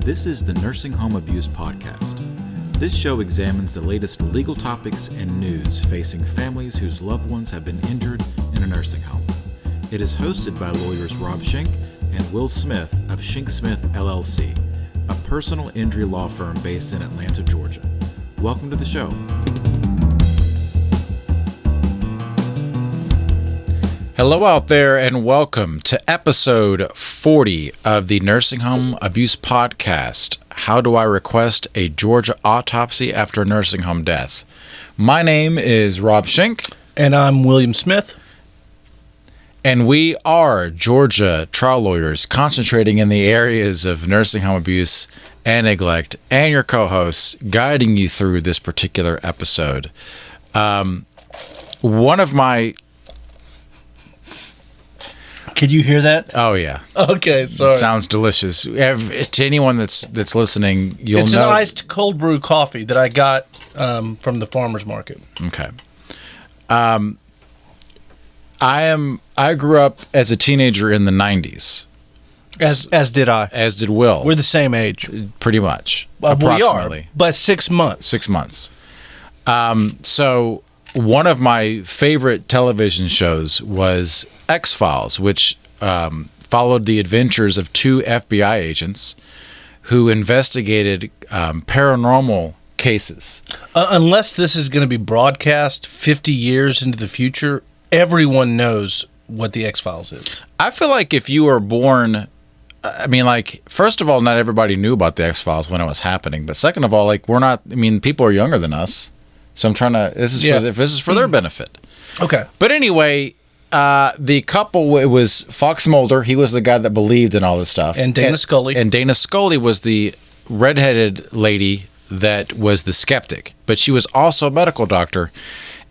This is the Nursing Home Abuse Podcast. This show examines the latest legal topics and news facing families whose loved ones have been injured in a nursing home. It is hosted by lawyers Rob Schenk and Will Smith of Schenk Smith LLC, a personal injury law firm based in Atlanta, Georgia. Welcome to the show. Hello out there and welcome to episode 40 of the Nursing Home Abuse Podcast. How do I request a Georgia autopsy after a nursing home death? My name is Rob Schenk. And I'm William Smith. And we are Georgia trial lawyers concentrating in the areas of nursing home abuse and neglect, and your co-hosts guiding you through this particular episode. One of my... Could you hear that? Oh, yeah. Okay, sorry. It sounds delicious. To anyone that's listening, you'll know... It's an iced cold brew coffee that I got from the farmer's market. Okay. I grew up as a teenager in the 90s. As did I. As did Will. We're the same age. Pretty much. Approximately. We are, but 6 months. 6 months. So one of my favorite television shows was XFiles, which followed the adventures of two FBI agents who investigated paranormal cases. Unless this is going to be broadcast 50 years into the future, everyone knows what the X-Files is. I feel like if you were born... first of all, not everybody knew about the X-Files when it was happening. But second of all, people are younger than us. So I'm trying to... This is for their benefit. Okay. But anyway... the couple, it was Fox Mulder. He was the guy that believed in all this stuff. And Dana Scully. And Dana Scully was the redheaded lady that was the skeptic. But she was also a medical doctor.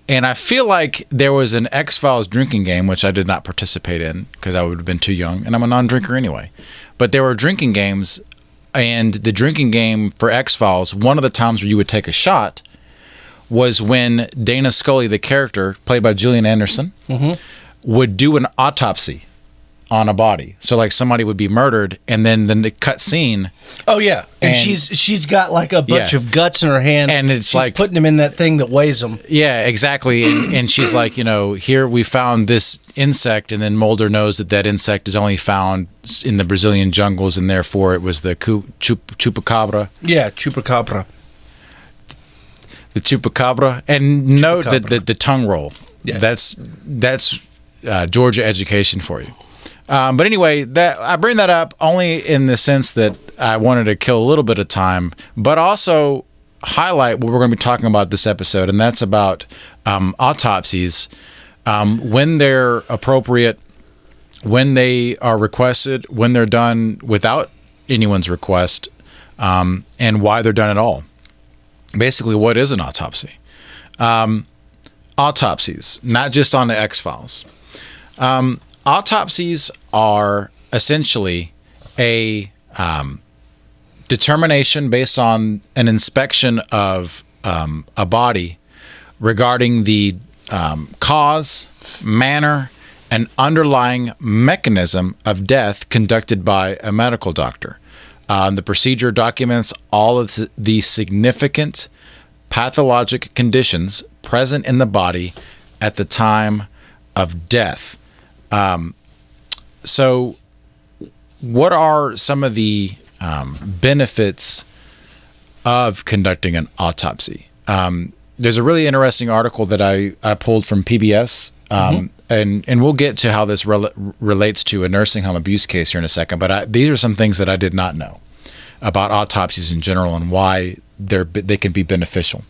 And I feel like there was an X-Files drinking game, which I did not participate in because I would have been too young. And I'm a non-drinker anyway. But there were drinking games. And the drinking game for X-Files, one of the times where you would take a shot was when Dana Scully, the character, played by Gillian Anderson, would do an autopsy on a body. So like somebody would be murdered and then the cut scene. Oh yeah. And she's got like a bunch of guts in her hands. And it's she's like putting them in that thing that weighs them. Yeah, exactly. And she's like, here we found this insect, and then Mulder knows that insect is only found in the Brazilian jungles, and therefore it was the chupacabra. Yeah, chupacabra. The chupacabra. And note that the tongue roll. Yeah. That's Georgia education for you. But anyway, I bring that up only in the sense that I wanted to kill a little bit of time, but also highlight what we're going to be talking about this episode, and that's about autopsies, when they're appropriate, when they are requested, when they're done without anyone's request, and why they're done at all. Basically, what is an autopsy? Autopsies, not just on the X-Files. Autopsies are essentially a determination based on an inspection of a body regarding the cause, manner, and underlying mechanism of death conducted by a medical doctor. The procedure documents all of the significant pathologic conditions present in the body at the time of death. So what are some of the benefits of conducting an autopsy? There's a really interesting article that I pulled from PBS, and we'll get to how this relates to a nursing home abuse case here in a second, but these are some things that I did not know about autopsies in general and why they can be beneficial.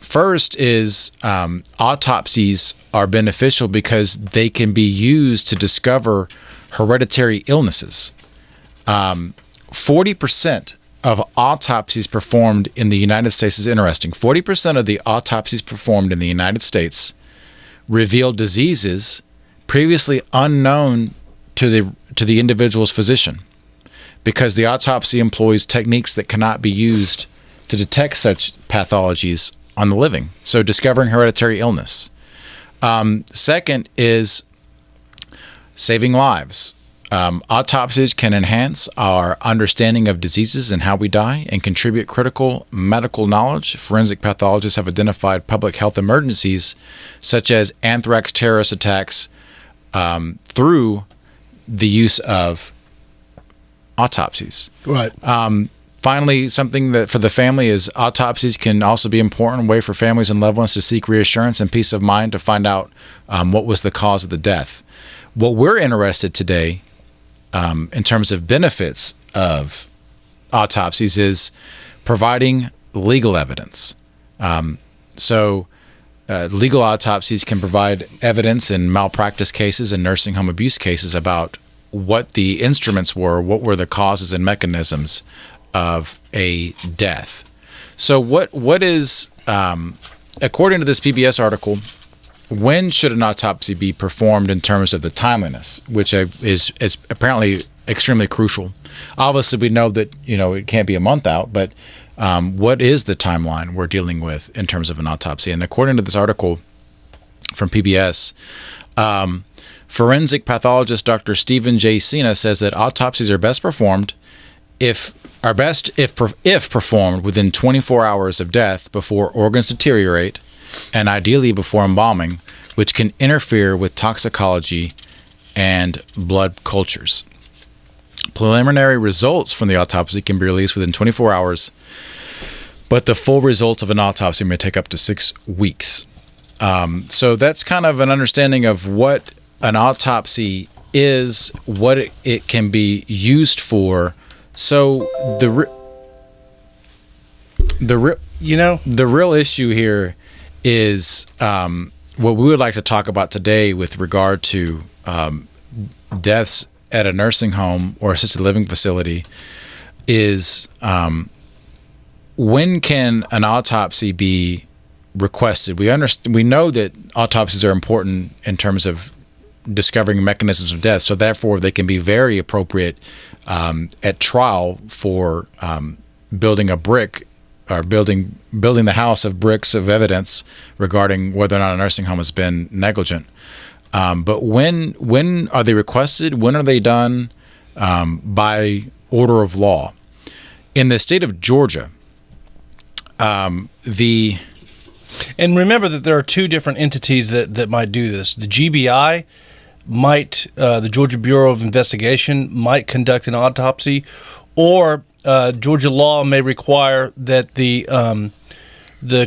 First is autopsies are beneficial because they can be used to discover hereditary illnesses. 40% of autopsies performed in the United States is interesting. 40% of the autopsies performed in the United States reveal diseases previously unknown to the individual's physician, because the autopsy employs techniques that cannot be used to detect such pathologies on the living. So discovering hereditary illness. Second is saving lives. Autopsies can enhance our understanding of diseases and how we die and contribute critical medical knowledge. Forensic pathologists have identified public health emergencies such as anthrax terrorist attacks through the use of autopsies. Right. Finally, something that for the family is autopsies can also be an important way for families and loved ones to seek reassurance and peace of mind to find out what was the cause of the death. What we're interested today in terms of benefits of autopsies is providing legal evidence. Legal autopsies can provide evidence in malpractice cases and nursing home abuse cases about what the instruments were, what were the causes and mechanisms of a death. So what is, according to this PBS article, when should an autopsy be performed in terms of the timeliness, which is apparently extremely crucial? Obviously, we know that it can't be a month out, but what is the timeline we're dealing with in terms of an autopsy? And according to this article from PBS, forensic pathologist Dr. Stephen J. Sina says that autopsies are best performed if performed within 24 hours of death before organs deteriorate, and ideally before embalming, which can interfere with toxicology and blood cultures. Preliminary results from the autopsy can be released within 24 hours, but the full results of an autopsy may take up to 6 weeks. So that's kind of an understanding of what an autopsy is, what it can be used for. So the real issue here is what we would like to talk about today with regard to deaths at a nursing home or assisted living facility is when can an autopsy be requested? We know that autopsies are important in terms of discovering mechanisms of death, so therefore they can be very appropriate at trial for building a brick or building the house of bricks of evidence regarding whether or not a nursing home has been negligent. But when are they requested? When are they done by order of law? In the state of Georgia, and remember that there are two different entities that might do this. The GBI the Georgia Bureau of Investigation might conduct an autopsy, or Georgia law may require that the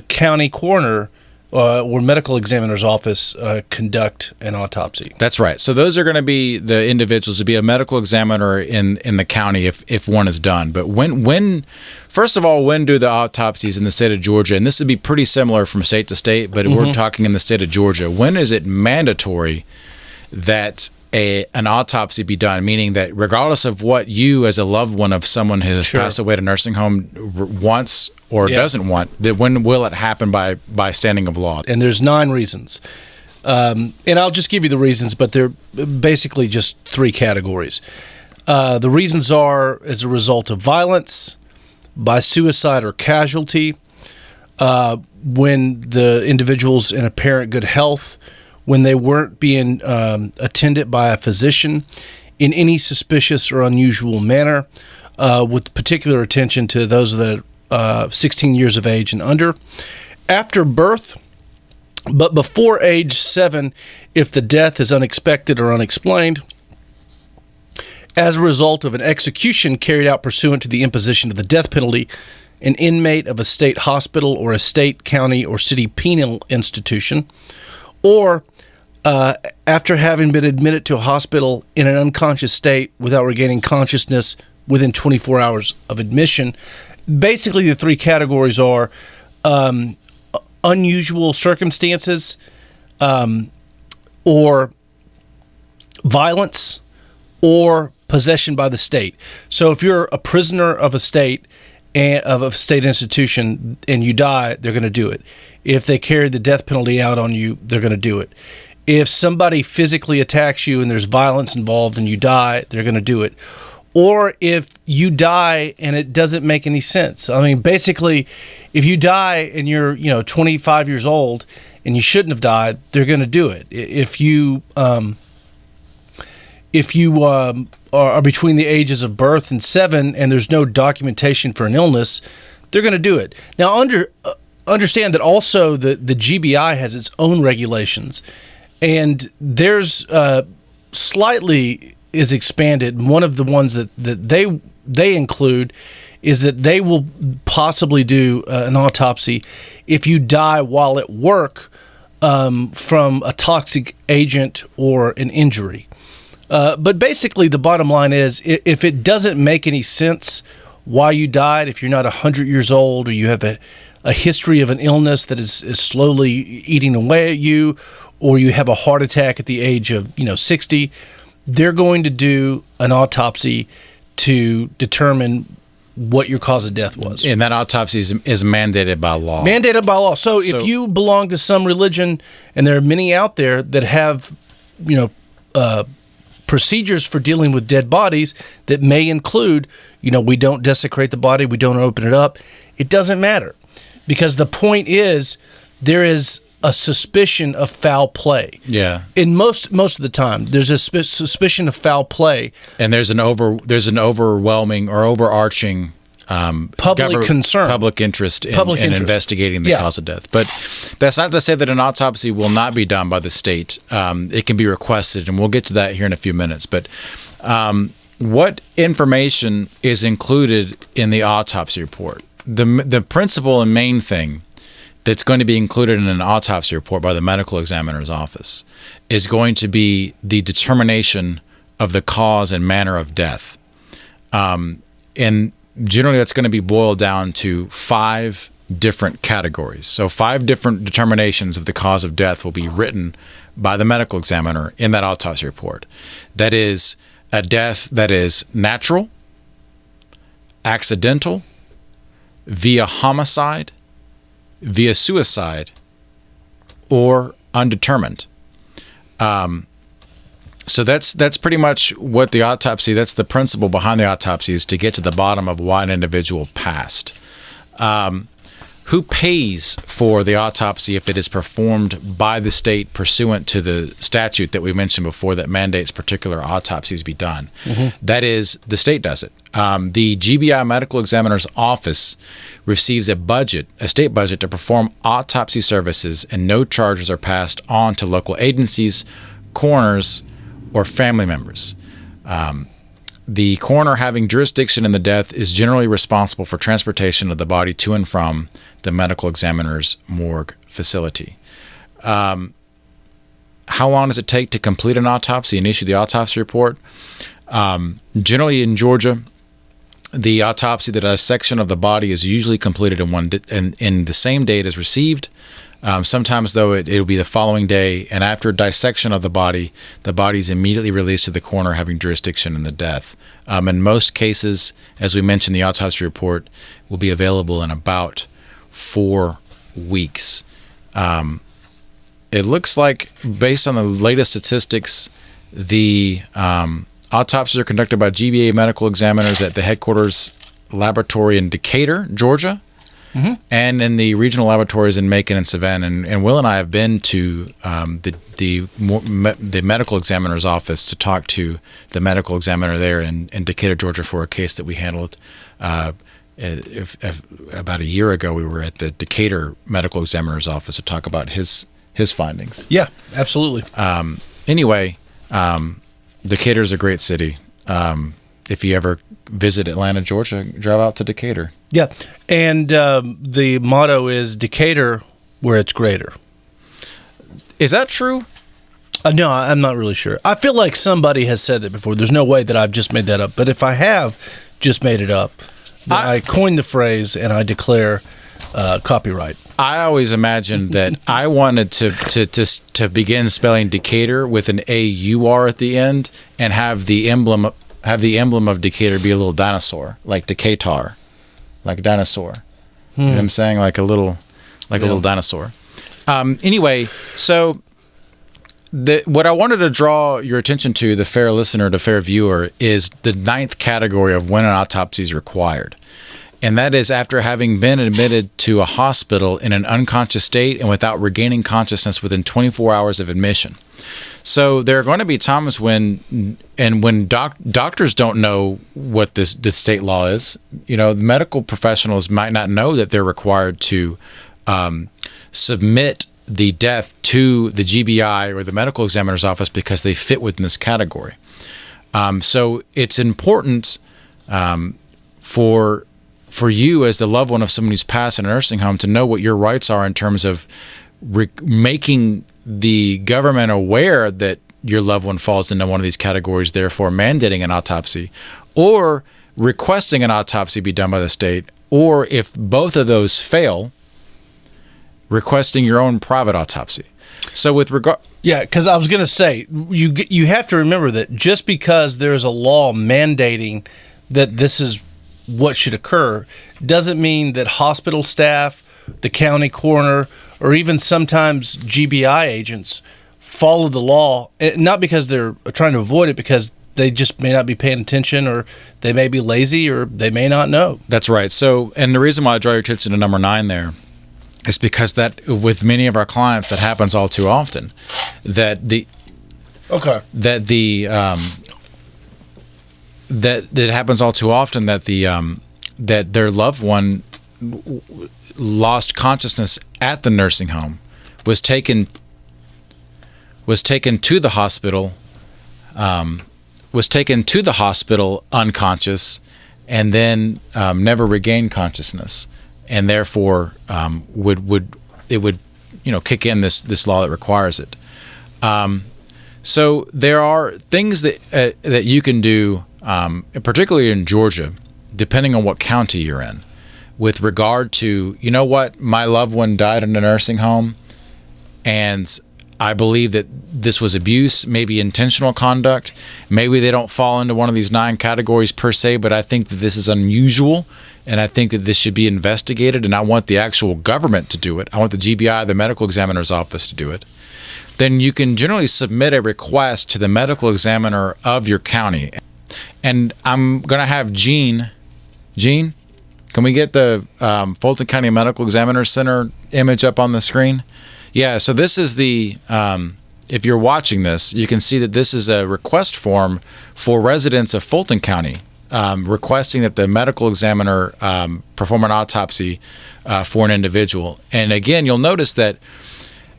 county coroner or medical examiner's office conduct an autopsy. That's right. So those are going to be the individuals to be a medical examiner in the county if one is done. But first of all, when do the autopsies in the state of Georgia, and this would be pretty similar from state to state, but we're talking in the state of Georgia, when is it mandatory that an autopsy be done, meaning that regardless of what you as a loved one of someone who has passed away at a nursing home wants or doesn't want, that when will it happen by standing of law? And there's 9 reasons. And I'll just give you the reasons, but they're basically just 3 categories. The reasons are as a result of violence, by suicide or casualty, when the individual's in apparent good health, when they weren't being attended by a physician in any suspicious or unusual manner, with particular attention to those that are 16 years of age and under. After birth, but before age 7, if the death is unexpected or unexplained, as a result of an execution carried out pursuant to the imposition of the death penalty, an inmate of a state hospital or a state, county, or city penal institution, or after having been admitted to a hospital in an unconscious state without regaining consciousness within 24 hours of admission. Basically, the 3 categories are unusual circumstances, or violence, or possession by the state. So if you're a prisoner of a state institution and you die, they're going to do it. If they carry the death penalty out on you, they're going to do it. If somebody physically attacks you and there's violence involved and you die, they're going to do it. Or if you die and it doesn't make any sense. I mean, basically, if you die and you're 25 years old and you shouldn't have died, they're going to do it. If you if you are between the ages of birth and 7 and there's no documentation for an illness, they're going to do it. Now, understand that also the GBI has its own regulations, and there's slightly is expanded. One of the ones that they include is that they will possibly do an autopsy if you die while at work from a toxic agent or an injury. But basically, the bottom line is, if it doesn't make any sense why you died, if you're not 100 years old or you have a history of an illness that is slowly eating away at you, or you have a heart attack at the age of 60, they're going to do an autopsy to determine what your cause of death was. And that autopsy is mandated by law. Mandated by law. So if you belong to some religion, and there are many out there that have, procedures for dealing with dead bodies that may include, we don't desecrate the body, we don't open it up, it doesn't matter. Because the point is, there is a suspicion of foul play. Yeah. In most of the time, there's a suspicion of foul play. And there's an overwhelming or overarching public concern, public interest in investigating the cause of death. But that's not to say that an autopsy will not be done by the state. It can be requested, and we'll get to that here in a few minutes. But what information is included in the autopsy report? The principal and main thing that's going to be included in an autopsy report by the medical examiner's office is going to be the determination of the cause and manner of death. And generally, that's going to be boiled down to 5 different categories. So 5 different determinations of the cause of death will be written by the medical examiner in that autopsy report. That is a death that is natural, accidental, via homicide, via suicide, or undetermined. So that's pretty much what the autopsy, that's the principle behind the autopsy, is to get to the bottom of why an individual passed. Who pays for the autopsy if it is performed by the state pursuant to the statute that we mentioned before that mandates particular autopsies be done? Mm-hmm. That is, the state does it. The GBI Medical Examiner's Office receives a state budget to perform autopsy services, and no charges are passed on to local agencies, coroners, or family members. The coroner having jurisdiction in the death is generally responsible for transportation of the body to and from the medical examiner's morgue facility. How long does it take to complete an autopsy and issue the autopsy report? Generally in Georgia, the autopsy, the dissection of the body, is usually completed in the same day it is received. Sometimes, though, it'll be the following day, and after dissection of the body is immediately released to the coroner having jurisdiction in the death. In most cases, as we mentioned, the autopsy report will be available in about 4 weeks. It looks like, based on the latest statistics, the autopsies are conducted by GBA medical examiners at the headquarters laboratory in Decatur, Georgia. Mm-hmm. And in the regional laboratories in Macon and Savannah. And Will and I have been to the medical examiner's office to talk to the medical examiner there in Decatur, Georgia, for a case that we handled about a year ago. We were at the Decatur medical examiner's office to talk about his findings. Yeah, absolutely. Anyway, Decatur is a great city. If you ever visit Atlanta, Georgia, drive out to Decatur. Yeah, and the motto is Decatur, where it's greater. Is that true? No, I'm not really sure. I feel like somebody has said that before. There's no way that I've just made that up. But if I have just made it up, then I coined the phrase and I declare copyright. I always imagined that I wanted to begin spelling Decatur with an A-U-R at the end and have the emblem of Decatur be a little dinosaur, like Decatur, like a dinosaur. You know what I'm saying? Like a little dinosaur. Anyway, so what I wanted to draw your attention to, the fair listener, the fair viewer, is the 9th category of when an autopsy is required. and that is after having been admitted to a hospital in an unconscious state and without regaining consciousness within 24 hours of admission. So there are going to be times when doctors don't know what this state law is. Medical professionals might not know that they're required to submit the death to the GBI or the medical examiner's office because they fit within this category. So it's important for you as the loved one of someone who's passed in a nursing home to know what your rights are in terms of making the government aware that your loved one falls into one of these categories, therefore mandating an autopsy, or requesting an autopsy be done by the state, or if both of those fail, requesting your own private autopsy. So with regard... Yeah, because I was going to say, you have to remember that just because there's a law mandating that this is what should occur, doesn't mean that hospital staff, the county coroner, or even sometimes GBI agents follow the law, not because they're trying to avoid it, because they just may not be paying attention, or they may be lazy, or they may not know. That's right. So, and the reason why I draw your attention to number 9 there is because that with many of our clients, that happens all too often. That happens all too often that their loved one lost consciousness at the nursing home, was taken to the hospital, unconscious, and then never regained consciousness, and therefore would kick in this law that requires it. So there are things that you can do, particularly in Georgia, depending on what county you're in, with regard to, my loved one died in a nursing home, and I believe that this was abuse, maybe intentional conduct. Maybe they don't fall into one of these 9 categories per se, but I think that this is unusual, and I think that this should be investigated, and I want the actual government to do it. I want the GBI, the medical examiner's office, to do it. Then you can generally submit a request to the medical examiner of your county. And I'm going to have Gene, can we get the Fulton County Medical Examiner Center image up on the screen? Yeah, so this is the, if you're watching this, you can see that this is a request form for residents of Fulton County, requesting that the medical examiner perform an autopsy for an individual. And again, you'll notice that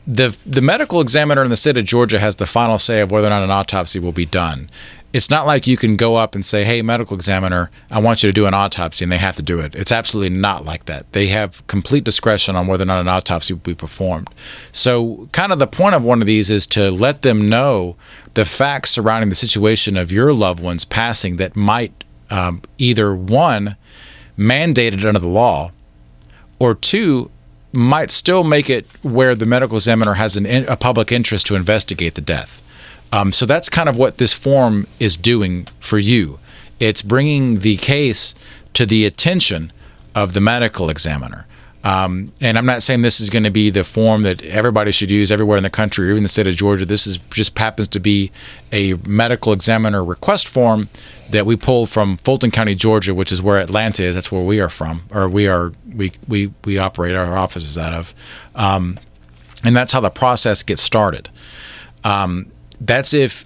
the medical examiner in the state of Georgia has the final say of whether or not an autopsy will be done. It's not like you can go up and say, hey, medical examiner, I want you to do an autopsy, and they have to do it. It's absolutely not like that. They have complete discretion on whether or not an autopsy will be performed. So kind of the point of one of these is to let them know the facts surrounding the situation of your loved one's passing that might either, 1, mandate it under the law, or 2, might still make it where the medical examiner has a public interest to investigate the death. So that's kind of what this form is doing for you. It's bringing the case to the attention of the medical examiner. And I'm not saying this is going to be the form that everybody should use everywhere in the country or even the state of Georgia. This is just happens to be a medical examiner request form that we pulled from Fulton County, Georgia, which is where Atlanta is. That's where we are from, or we operate our offices out of. And that's how the process gets started. That's if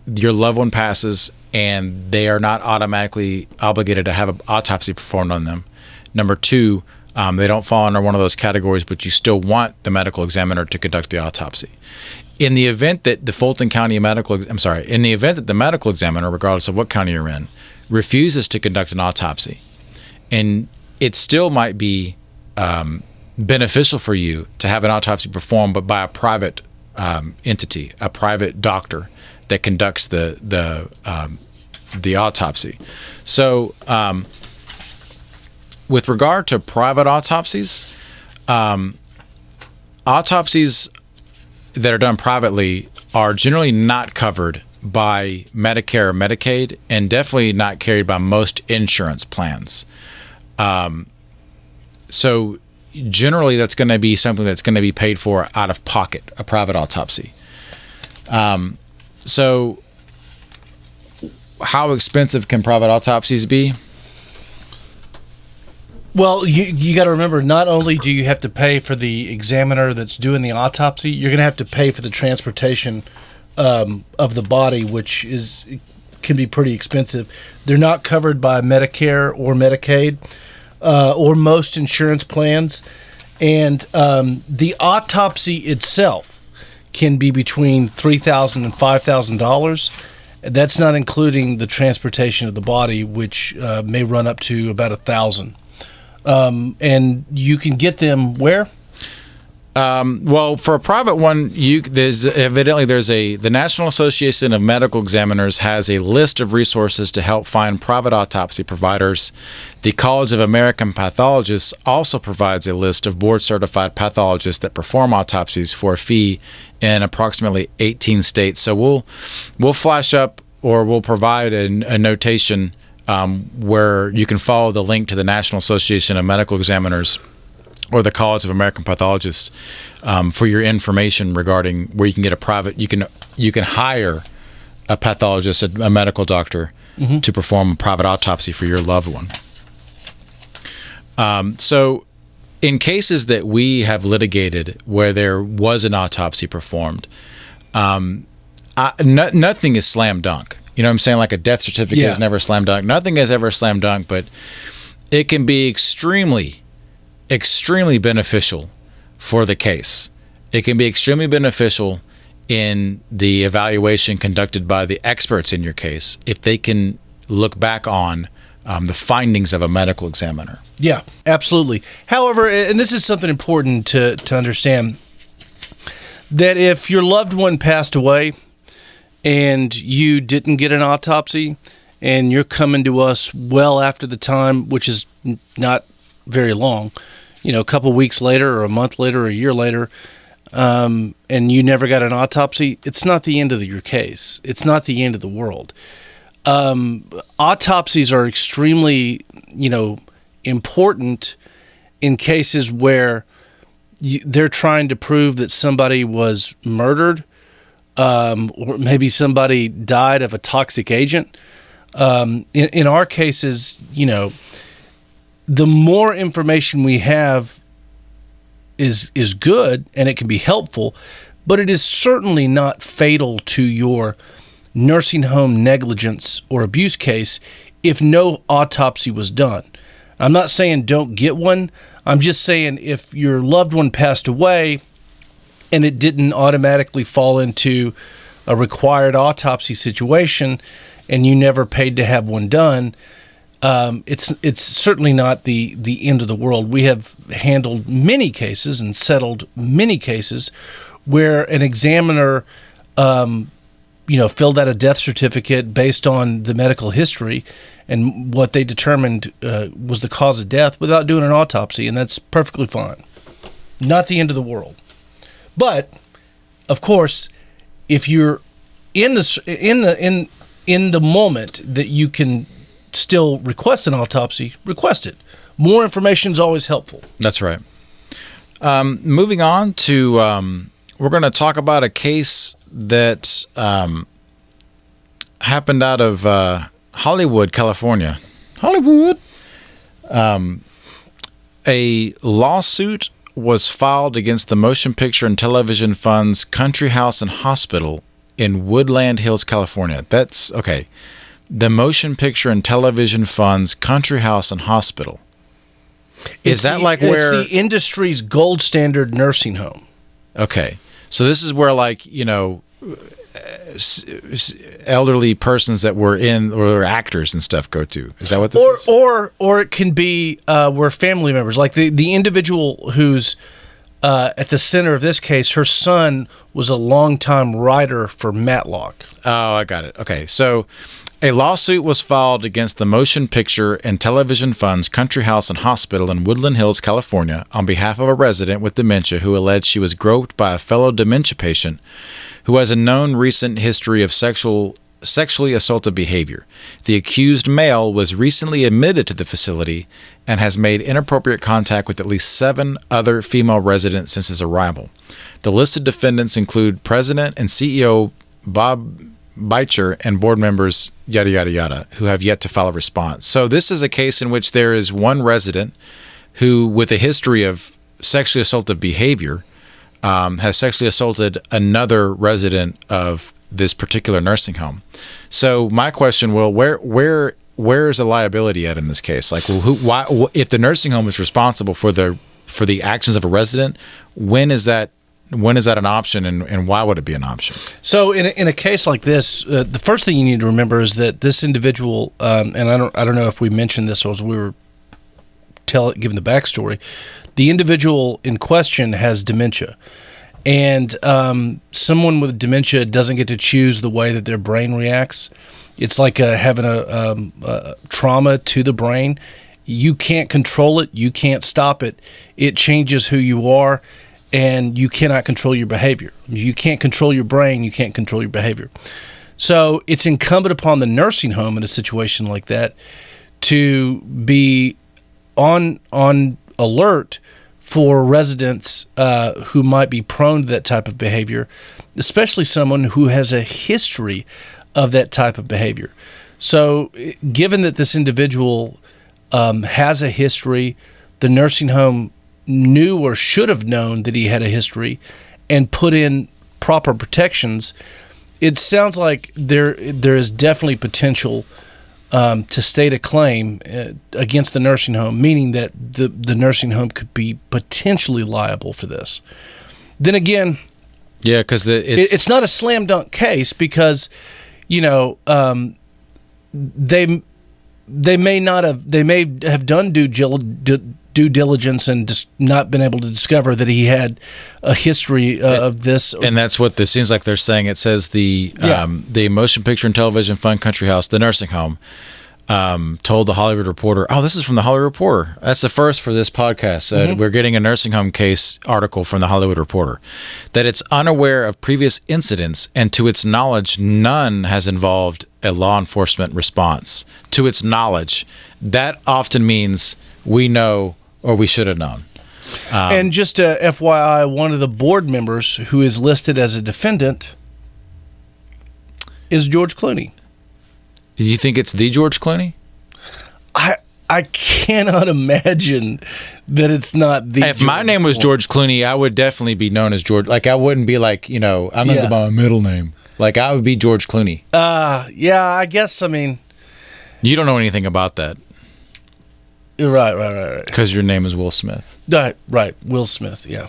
your loved one passes and they are not automatically obligated to have an autopsy performed on them. Number 2, they don't fall under one of those categories, but you still want the medical examiner to conduct the autopsy. In the event that the medical examiner, regardless of what county you're in, refuses to conduct an autopsy, and it still might be beneficial for you to have an autopsy performed, but by a private entity, a private doctor that conducts the autopsy. So, with regard to private autopsies, autopsies that are done privately are generally not covered by Medicare or Medicaid, and definitely not carried by most insurance plans. So generally that's going to be something that's going to be paid for out of pocket, a private autopsy. So how expensive can private autopsies be? Well, you got to remember, not only do you have to pay for the examiner that's doing the autopsy, you're going to have to pay for the transportation of the body, which can be pretty expensive. They're not covered by Medicare or Medicaid or most insurance plans. And the autopsy itself can be between $3,000 and $5,000. That's not including the transportation of the body, which may run up to about $1,000. And you can get them where? Well, for a private one, the National Association of Medical Examiners has a list of resources to help find private autopsy providers. The College of American Pathologists also provides a list of board-certified pathologists that perform autopsies for a fee in approximately 18 states. So we'll flash up, or we'll provide a notation where you can follow the link to the National Association of Medical Examiners or the College of American Pathologists for your information regarding where you can get a private. You can hire a pathologist, a medical doctor, to perform a private autopsy for your loved one. So, in cases that we have litigated where there was an autopsy performed, nothing is slam dunk. You know what I'm saying? Like a death certificate is never slam dunk. Nothing is ever slam dunk, but it can be extremely beneficial for the case. It can be extremely beneficial in the evaluation conducted by the experts in your case if they can look back on the findings of a medical examiner. Yeah, absolutely. However, and this is something important to understand, that if your loved one passed away and you didn't get an autopsy and you're coming to us well after the time, which is not very long, a couple weeks later or a month later or a year later, and you never got an autopsy, it's not the end of your case. It's not the end of the world. Autopsies are extremely, important in cases where they're trying to prove that somebody was murdered, or maybe somebody died of a toxic agent. In our cases, the more information we have is good, and it can be helpful, but it is certainly not fatal to your nursing home negligence or abuse case if no autopsy was done. I'm not saying don't get one. I'm just saying if your loved one passed away and it didn't automatically fall into a required autopsy situation and you never paid to have one done, it's certainly not the end of the world. We have handled many cases and settled many cases where an examiner filled out a death certificate based on the medical history and what they determined was the cause of death without doing an autopsy, and that's perfectly fine. Not the end of the world. But of course, if you're in the moment that you can still request an autopsy, request it. More information is always helpful. That's right. Moving on to, we're going to talk about a case that happened out of Hollywood, California. Hollywood. A lawsuit was filed against the Motion Picture and Television Fund's Country House and Hospital in Woodland Hills, California. That's okay. The Motion Picture and Television Fund's Country House and Hospital. Is that like where... It's the industry's gold standard nursing home. Okay. So this is where, like, elderly persons that were in, or actors and stuff go to. Is that what this is? Or it can be where family members, like the individual who's at the center of this case, her son was a longtime writer for Matlock. Oh, I got it. Okay. So a lawsuit was filed against the Motion Picture and Television Fund's Country House and Hospital in Woodland Hills, California, on behalf of a resident with dementia who alleged she was groped by a fellow dementia patient who has a known recent history of sexually assaultive behavior. The accused male was recently admitted to the facility and has made inappropriate contact with at least 7 other female residents since his arrival. The listed defendants include President and CEO Bob Beitcher, and board members, yada, yada, yada, who have yet to file a response. So this is a case in which there is one resident who, with a history of sexually assaultive behavior, has sexually assaulted another resident of this particular nursing home. So my question, Will, where is the liability at in this case? Like, why, if the nursing home is responsible for the actions of a resident, when is that an option, and why would it be an option? So in a case like this, the first thing you need to remember is that this individual, and I don't know if we mentioned this as we were giving the backstory, the individual in question has dementia. And someone with dementia doesn't get to choose the way that their brain reacts. It's like having a trauma to the brain. You can't control it. You can't stop it. It changes who you are, and you cannot control your behavior. You can't control your brain. You can't control your behavior. So it's incumbent upon the nursing home in a situation like that to be on alert for residents who might be prone to that type of behavior, especially someone who has a history of that type of behavior. So given that this individual has a history, the nursing home knew or should have known that he had a history and put in proper protections, it sounds like there is definitely potential to state a claim against the nursing home, meaning that the nursing home could be potentially liable for this. Then again, yeah, because it's not a slam dunk case, because they may have done due diligence and just not been able to discover that he had a history of this. And that's what this seems like they're saying. It says the Motion Picture and Television Fund Country House, the nursing home, told the Hollywood Reporter. Oh, this is from the Hollywood Reporter. That's the first for this podcast. We're getting a nursing home case article from the Hollywood Reporter, that it's unaware of previous incidents, and to its knowledge, none has involved a law enforcement response. To its knowledge, that often means we know or we should have known. And just FYI, one of the board members who is listed as a defendant is George Clooney. Do you think it's the George Clooney? I cannot imagine that it's not the. If my name was George Clooney, I would definitely be known as George. Like, I wouldn't be like, I'm going to go by my middle name. Like, I would be George Clooney. Yeah, I guess, You don't know anything about that. Right. Because your name is Will Smith. Right. Will Smith, yeah.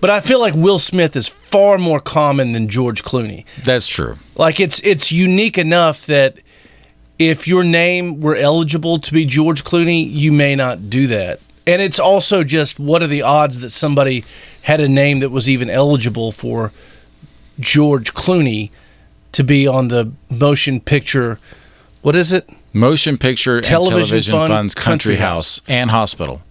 But I feel like Will Smith is far more common than George Clooney. That's true. Like, it's unique enough that if your name were eligible to be George Clooney, you may not do that. And it's also just, what are the odds that somebody had a name that was even eligible for George Clooney to be on the motion picture, what is it? Motion Picture and Television Fund's Country House and Hospital.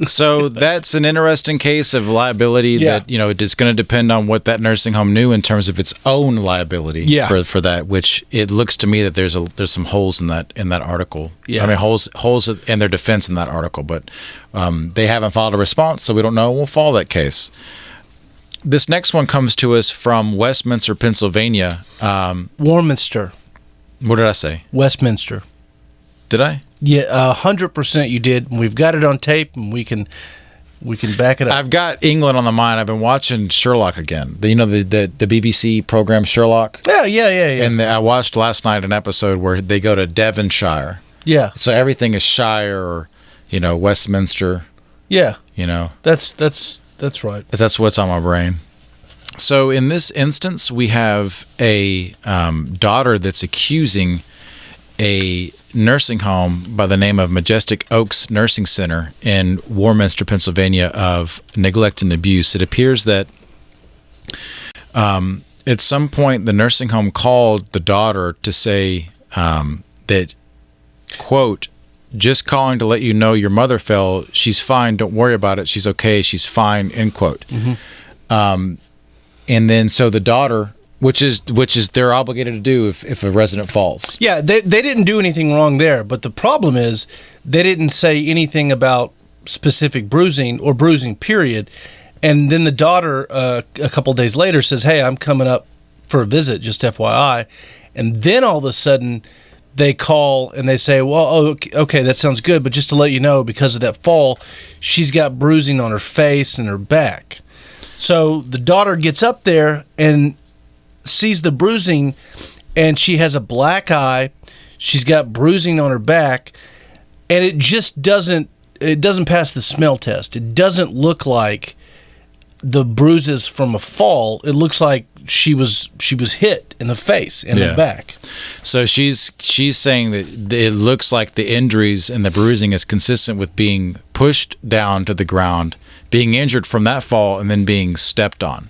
So that's an interesting case of liability that, it's going to depend on what that nursing home knew in terms of its own liability for that, which it looks to me that there's some holes in that article. Yeah. I mean, holes in their defense in that article, but they haven't filed a response, so we don't know. We'll follow that case. This next one comes to us from Westminster, Pennsylvania. Warminster. What did I say? Westminster. Did I? Yeah, 100% you did. We've got it on tape, and we can back it up. I've got England on the mind. I've been watching Sherlock again. The BBC program Sherlock. Yeah. And I watched last night an episode where they go to Devonshire. Yeah. So everything is Shire or Westminster. Yeah. That's right. That's what's on my brain. So in this instance, we have a daughter that's accusing a nursing home by the name of Majestic Oaks Nursing Center in Warminster, Pennsylvania, of neglect and abuse. It appears that at some point the nursing home called the daughter to say that, quote, "Just calling to let you know your mother fell. She's fine. Don't worry about it. She's okay. She's fine," end quote. Mm-hmm. And then so the daughter, which is they're obligated to do if a resident falls. Yeah, they didn't do anything wrong there, but the problem is they didn't say anything about specific bruising or bruising period. And then the daughter a couple days later says, "Hey, I'm coming up for a visit, just FYI. And then all of a sudden they call and they say, well, okay, that sounds good, but just to let you know, because of that fall, she's got bruising on her face and her back. So the daughter gets up there and sees the bruising, and she has a black eye. She's got bruising on her back, and it just doesn't pass the smell test. It doesn't look like the bruises from a fall. It looks like she was hit in the face and the back. So she's saying that it looks like the injuries and the bruising is consistent with being pushed down to the ground, being injured from that fall, and then being stepped on.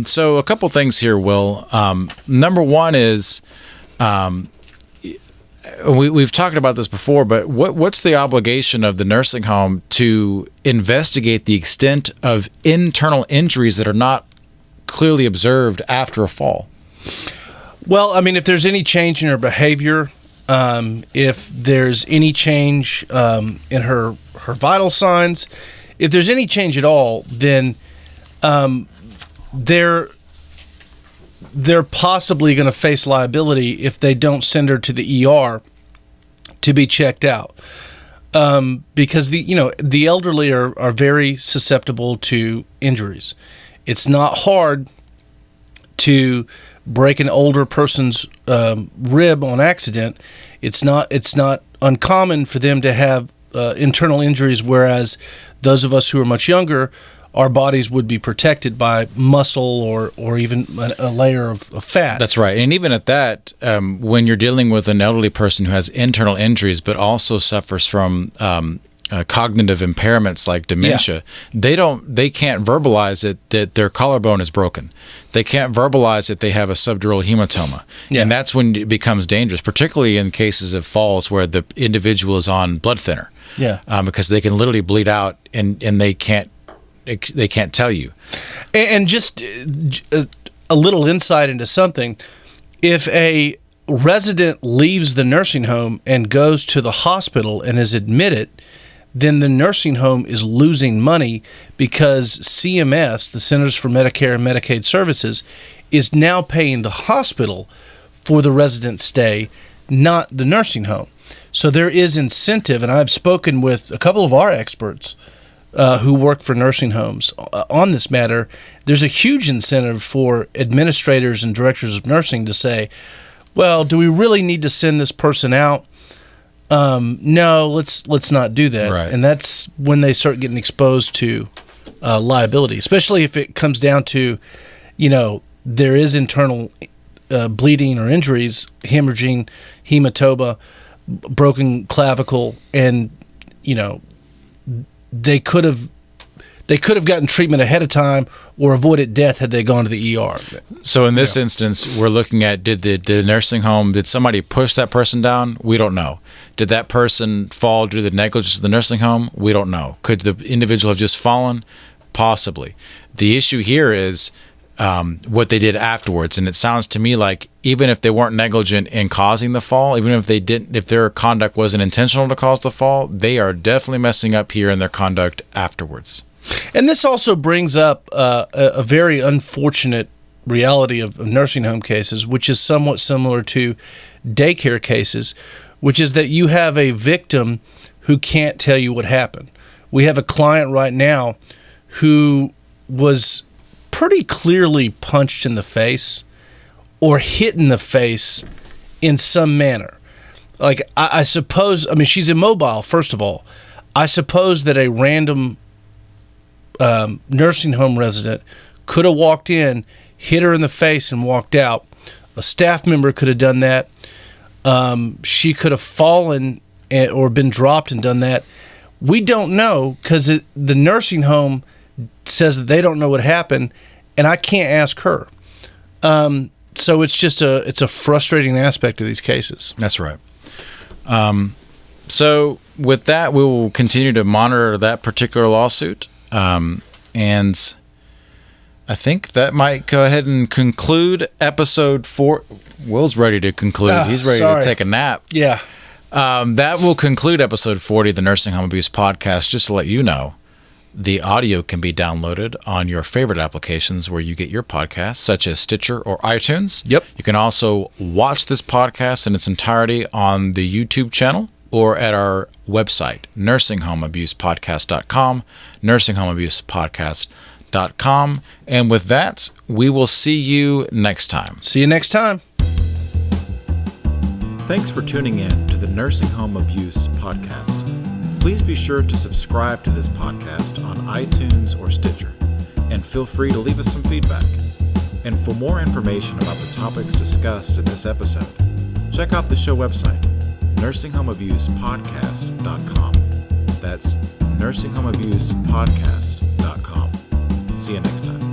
So a couple things here, Will. Number one is, we've talked about this before, but what's the obligation of the nursing home to investigate the extent of internal injuries that are not clearly observed after a fall? Well, I mean, if there's any change in her behavior, if there's any change in her vital signs, if there's any change at all, then they're possibly going to face liability if they don't send her to the ER to be checked out, because the elderly are very susceptible to injuries. It's not hard to break an older person's rib on accident. It's not uncommon for them to have internal injuries, whereas those of us who are much younger, our bodies would be protected by muscle or even a layer of fat. That's right. And even at that, when you're dealing with an elderly person who has internal injuries but also suffers from cognitive impairments like dementia, they can't verbalize it that their collarbone is broken. They can't verbalize that they have a subdural hematoma. And that's when it becomes dangerous, particularly in cases of falls where the individual is on blood thinner. Because they can literally bleed out and they can't tell you. And just a little insight into something, if a resident leaves the nursing home and goes to the hospital and is admitted, then the nursing home is losing money because CMS, the Centers for Medicare and Medicaid Services, is now paying the hospital for the resident's stay, not the nursing home. So there is incentive, and I've spoken with a couple of our experts who work for nursing homes on this matter. There's a huge incentive for administrators and directors of nursing to say, well, do we really need to send this person out? No, let's not do that. Right. And that's when they start getting exposed to liability, especially if it comes down to, there is internal bleeding or injuries, hemorrhaging, hematoma, broken clavicle, and, they could have gotten treatment ahead of time or avoided death had they gone to the ER. So in this instance, we're looking at did the nursing home, did somebody push that person down? We don't know. Did that person fall due to the negligence of the nursing home? We don't know. Could the individual have just fallen? Possibly. The issue here is what they did afterwards, and it sounds to me like even if they weren't negligent in causing the fall, even if their conduct wasn't intentional to cause the fall, they are definitely messing up here in their conduct afterwards. And this also brings up a very unfortunate reality of nursing home cases, which is somewhat similar to daycare cases, which is that you have a victim who can't tell you what happened. We have a client right now who was pretty clearly punched in the face or hit in the face in some manner. Like, I suppose, she's immobile, first of all. I suppose that a random nursing home resident could have walked in, hit her in the face, and walked out. A staff member could have done that. She could have fallen or been dropped and done that. We don't know because the nursing home says that they don't know what happened, and I can't ask her. So it's just a frustrating aspect of these cases. That's right. So with that, we will continue to monitor that particular lawsuit. And I think that might go ahead and conclude episode 4. Will's ready to conclude. He's ready to take a nap. Yeah. That will conclude episode 40 of the Nursing Home Abuse Podcast. Just to let you know, The audio can be downloaded on your favorite applications where you get your podcasts, such as Stitcher or iTunes. Yep. You can also watch this podcast in its entirety on the YouTube channel or at our website, nursinghomeabusepodcast.com, nursinghomeabusepodcast.com. And with that, we will see you next time. See you next time. Thanks for tuning in to the Nursing Home Abuse Podcast. Please be sure to subscribe to this podcast on iTunes or Stitcher, and feel free to leave us some feedback. And for more information about the topics discussed in this episode, check out the show website, nursinghomeabusepodcast.com. That's nursinghomeabusepodcast.com. See you next time.